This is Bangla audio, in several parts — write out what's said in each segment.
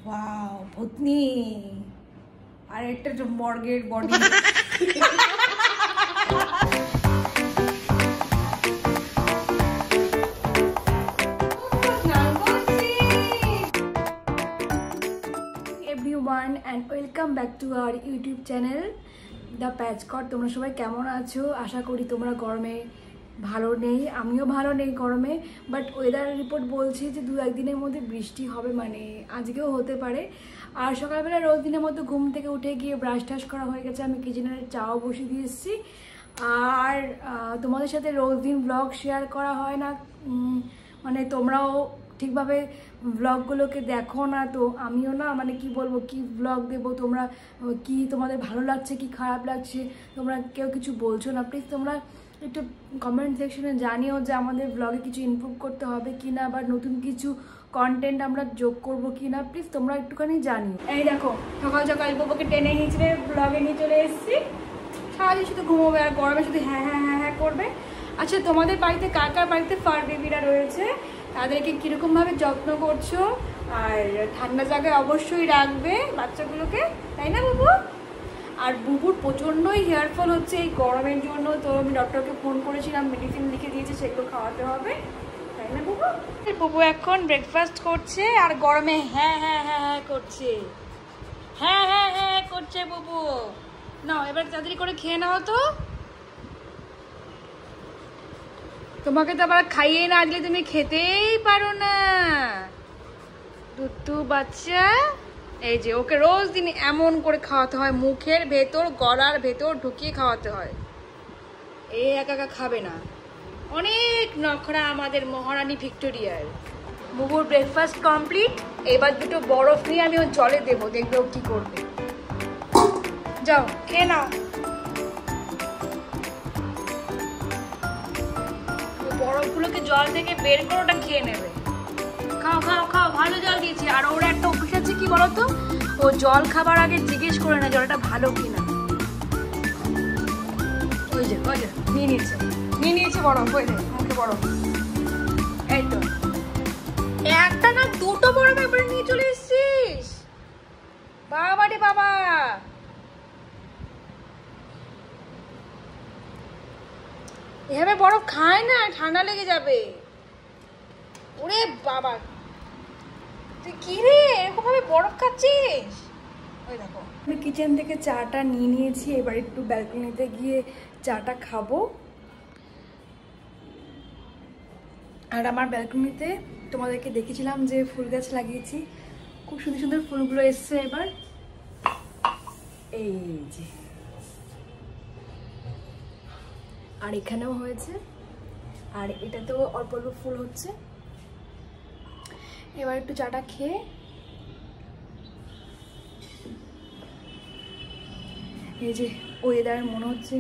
ওয়াও ভূতনি আর একটা যে মর্গের body everyone and welcome back to our YouTube channel The Patch Cut। তোমরা সবাই কেমন আছো? আশা করি তোমরা গরমে ভালো নেই, আমিও ভালো নেই গরমে। বাট ওয়েদার রিপোর্ট বলছে যে 2-1 দিনের মধ্যে বৃষ্টি হবে, মানে আজকেও হতে পারে। আর সকালবেলা রোজ দিনের মতো ঘুম থেকে উঠে গিয়ে ব্রাশ টাশ করা হয়ে গেছে, আমি কিচেনের চাও বসিয়ে দিয়ে এসেছি। আর তোমাদের সাথে রোজ দিন ব্লগ শেয়ার করা হয় না, মানে তোমরাও ঠিকভাবে ব্লগগুলোকে দেখো না, তো আমিও না মানে কি বলবো, কি ব্লগ দেবো, তোমরা কি তোমাদের ভালো লাগছে কি খারাপ লাগছে তোমরা কেউ কিছু বলছো না। প্লিজ তোমরা একটু কমেন্ট সেকশনে জানিও যে আমাদের ব্লগে কিছু ইমপ্রুভ করতে হবে কি না, বা নতুন কিছু কন্টেন্ট আমরা যোগ করবো কি না, প্লিজ তোমরা একটুখানি জানিও। এই দেখো সকাল সকাল বাবাকে টেনে নিচে ব্লগে নিয়ে চলে এসেছি। সারাদিন শুধু ঘুমোবে আর গরমে শুধু হ্যাঁ হ্যাঁ হ্যাঁ হ্যাঁ করবে। আচ্ছা, তোমাদের বাড়িতে কার কার বাড়িতে ফার বেবিরা রয়েছে, তাদেরকে কীরকমভাবে যত্ন করছো? আর ঠান্ডা জায়গায় অবশ্যই রাখবে বাচ্চাগুলোকে, তাই না বুবু? আর বুবুর প্রচণ্ডই হেয়ার ফল হচ্ছে এই গরমের জন্য, তো আমি ডক্টরকে ফোন করেছিলাম, মেডিসিন লিখে দিয়েছে, সেগুলো খাওয়াতে হবে, তাই না বুবু? বুবু এখন ব্রেকফাস্ট করছে আর গরমে হ্যাঁ হ্যাঁ হ্যাঁ হ্যাঁ করছে, হ্যাঁ হ্যাঁ হ্যাঁ করছে বুবু। নাও এবার তাড়াতাড়ি করে খেয়ে নাও তো, তোমাকে তো আবার খাইয়ে না দিলে তুমি খেতেই পারো না দুধু বাচ্চা। এই যে ওকে রোজ দিন এমন করে খাওয়াতে হয়, মুখের ভেতর গলার ভেতর ঢুকিয়ে খাওয়াতে হয়, এ একা একা খাবে না। অনেক নখরা আমাদের মহারানী ভিক্টোরিয়ার। বুবুর ব্রেকফাস্ট কমপ্লিট, এবার দুটো বরফ নিয়ে আমি ওর জলে দেবো, দেখবে ও কি করবে। যাও খেয়ে নাও, বরফগুলোকে জল থেকে বের করে ওটা খেয়ে নেবে। খাও খাও খাও, ভালো জল দিয়েছি। আর ওর একটা অভ্যাস আছে কি বলতো, ও জল খাবার আগে জিজ্ঞেস করে না জলটা ভালো কিনা। ওই যে নিয়ে নিয়েছে বরফ, ওই যে মুখে বরফ। এই তো একটা না দুটো বরফ একবারে নিয়ে চলে এসেছিস, বাবা রে বাবা। এভাবে বরফ খায় না, ঠান্ডা লেগে যাবে। ওরে বাবা, তুই কি রে এরকম ভাবে বরফ খাচ্ছিস? ওই দেখো আমি কিচেন থেকে চাটা নিয়ে নিয়েছি, এবার একটু ব্যালকনিতে গিয়ে চাটা খাবো। আর আমার ব্যালকনিতে তোমাদেরকে দেখেছিলাম যে ফুল গাছ লাগিয়েছি, খুব সুন্দর সুন্দর ফুলগুলো এসছে এবার। এই যে আর এখানেও হয়েছে, আর এটাতেও অল্প অল্প ফুল হচ্ছে। এবার একটু চাটা খেয়ে এই যে ওয়েদার মনে হচ্ছে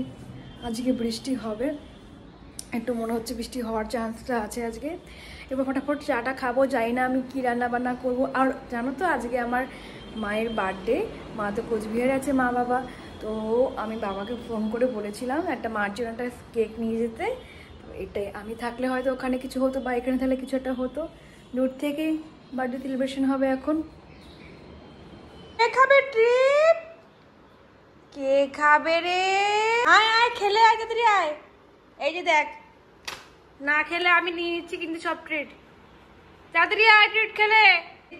আজকে বৃষ্টি হবে, একটু মনে হচ্ছে বৃষ্টি হওয়ার চান্সটা আছে আজকে। এবার ফটাফট চাটা খাবো, জানি না আমি কি রান্না বান্না করবো। আর জানো তো আজকে আমার মায়ের বার্থডে, মা তো কোচবিহারে আছে মা বাবা, তো আমি বাবাকে ফোন করে বলেছিলাম একটা মার জন্য একটা কেক নিয়ে যেতে। তো এটাই, আমি থাকলে হয়তো ওখানে কিছু হতো বা এখানে থাকলে কিছু একটা হতো। দূর থেকে বার্থডে সেলিব্রেশন হবে এখন। কে খাবে ট্রিট? কে খাবে রে? আয় আয় খেলে আয়, তাড়াতাড়ি আয়। এই যে দেখ, না খেলে আমি নিয়ে নিচ্ছি কিন্তু সব ট্রিট। তাড়াতাড়ি আয় ট্রিট খেলে।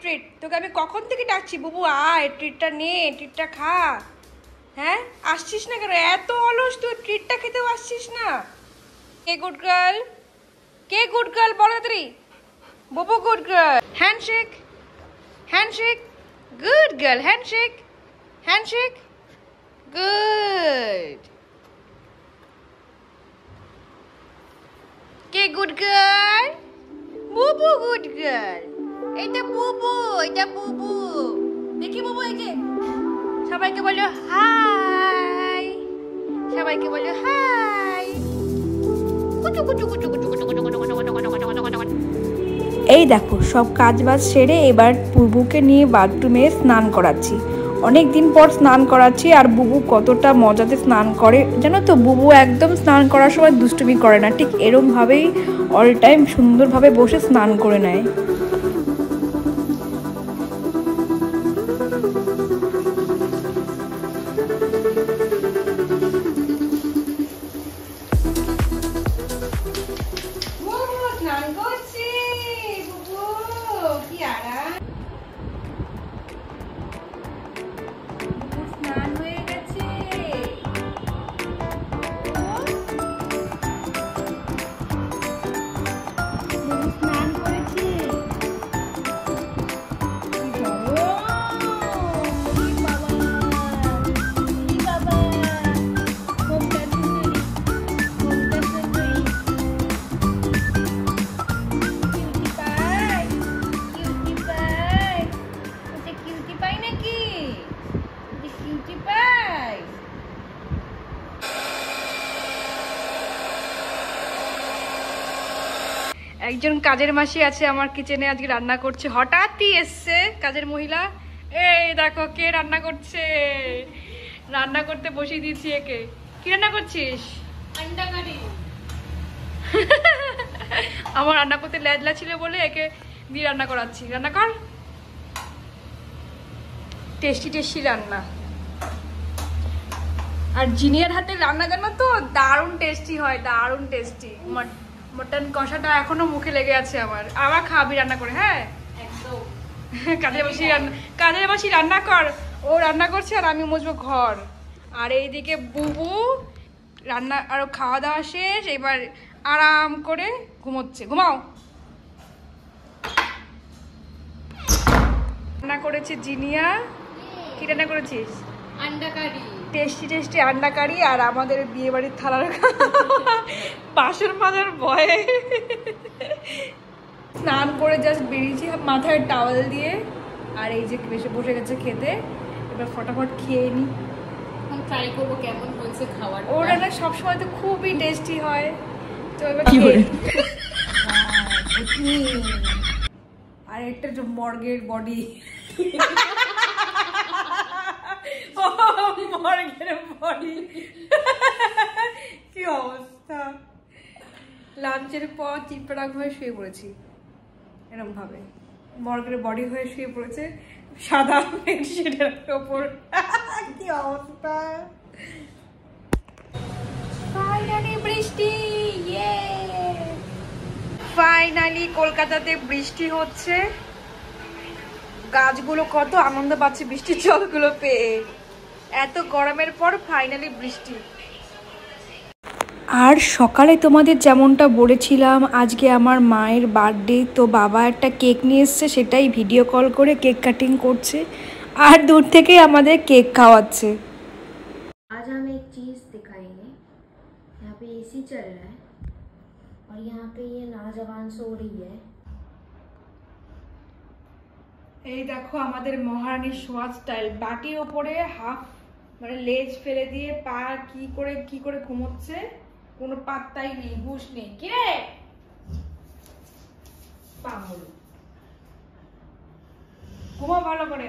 ট্রিট তোকে আমি কখন থেকে ডাকছি, বুবু আয় ট্রিটটা নে, ট্রিটটা খা। হ্যাঁ আসছিস না কেন, এত অলস তুই, ট্রিটটা খেতেও আসছিস না। কে গুড গার্ল? কে গুড গার্ল বলো তাড়াতাড়ি। Bubu good girl. Handshake, handshake, good girl, handshake, handshake, good. কে good girl? Bubu good girl. এটা বুবু, এটা বুবু। দেখি বুবু, এই যে সবাইকে বলো হাই, সবাইকে বলো হাই। এই দেখো সব কাজ বাজ সেরে এবার বুবুকে নিয়ে বাথরুমে স্নান করাচ্ছি। অনেক দিন পর স্নান করাচ্ছি, আর বুবু কতটা মজাতে স্নান করে জানো তো। বুবু একদম স্নান করার সময় দুষ্টুমি করে না, ঠিক এরমভাবেই অল টাইম সুন্দরভাবে বসে স্নান করে নেয়। একজন কাজের মাসি আছে আমার কিচেনে, আজকে রান্না করছে, হঠাৎই এসছে কাজের মহিলা। এই দেখো কে রান্না করছে, রান্না করতে বসিয়ে দিয়েছি একে। কি রান্না করছিস? আন্ডা কারি। আমার রান্না করতে লেজলা ছিল বলে একে দিয়ে রান্না করাচ্ছি। রান্না কর, টেস্টি টেস্টি রান্না। আর জিনিয়ার হাতে রান্না জানো তো দারুণ টেস্টি হয়, দারুণ টেস্টি। মটন কষাটা এখনো মুখে লেগে আছে আমার। আবার খাবি রান্না করে? হ্যাঁ একদম। কাজের বাসি রান্না কর, ও রান্না করছে আর আমি মুছবো ঘর। আর এইদিকে বুবু রান্না আরো খাওয়া দাওয়া শেষ, এবার আরাম করে ঘুমোচ্ছে। ঘুমাও। রান্না করেছে জিনিয়া। কি রান্না করেছিস? আন্ডা কারি, টেস্টি টেস্টি আন্ডা কারি। আর আমাদের বিয়ে বাড়ির থালার বাসন মাজার ভয়ে স্নান করে জাস্ট বেরিয়েছি মাথায় টাওয়াল দিয়ে। আর এই যে বসে গেছে খেতে, এবার ফটাফট খেয়ে নি। ট্রাই করবো কেমন হয়েছে খাবার। ওর রান্না সবসময় তো খুবই টেস্টি হয়, তো এবার আর একটা মর্গের বডি, কি অবস্থা। লাঞ্চের পর চিপড়াক হয়ে শুয়ে পড়েছি এরকম ভাবে, মর্গের বডি হয়ে শুয়ে পড়েছে সাদা বেডশিটের ওপর। কি অবস্থা। ফাইনালি বৃষ্টি, ফাইনালি কলকাতাতে বৃষ্টি হচ্ছে। গাছগুলো কত আনন্দ পাচ্ছে বৃষ্টির জলগুলো পেয়ে। এত গরমের পর ফাইনালি বৃষ্টি। আর সকালে তোমাদের যেমনটা বলেছিলাম আজকে আমার মায়ের বার্থডে, তো বাবা একটা কেক নিয়ে এসছে, সেটাই ভিডিও কল করে কেক কাটিং করছে আর দূর থেকে আমাদের কেক খাওয়াচ্ছে। आज हम एक चीज दिखाएंगे। यहाँ पे एसी चल रहा है और यहाँ पे ये नौजवान सो रही है। এই দেখো আমাদের মহারানীর শোয়া স্টাইল, বাটির ওপরে হাফ মানে লেজ ফেলে দিয়ে পা কি করে ঘুমোচ্ছে, কোনো পাত্তাই নেই, হুঁশ নেই। কি রে পাগল, ঘুমা ভালো করে।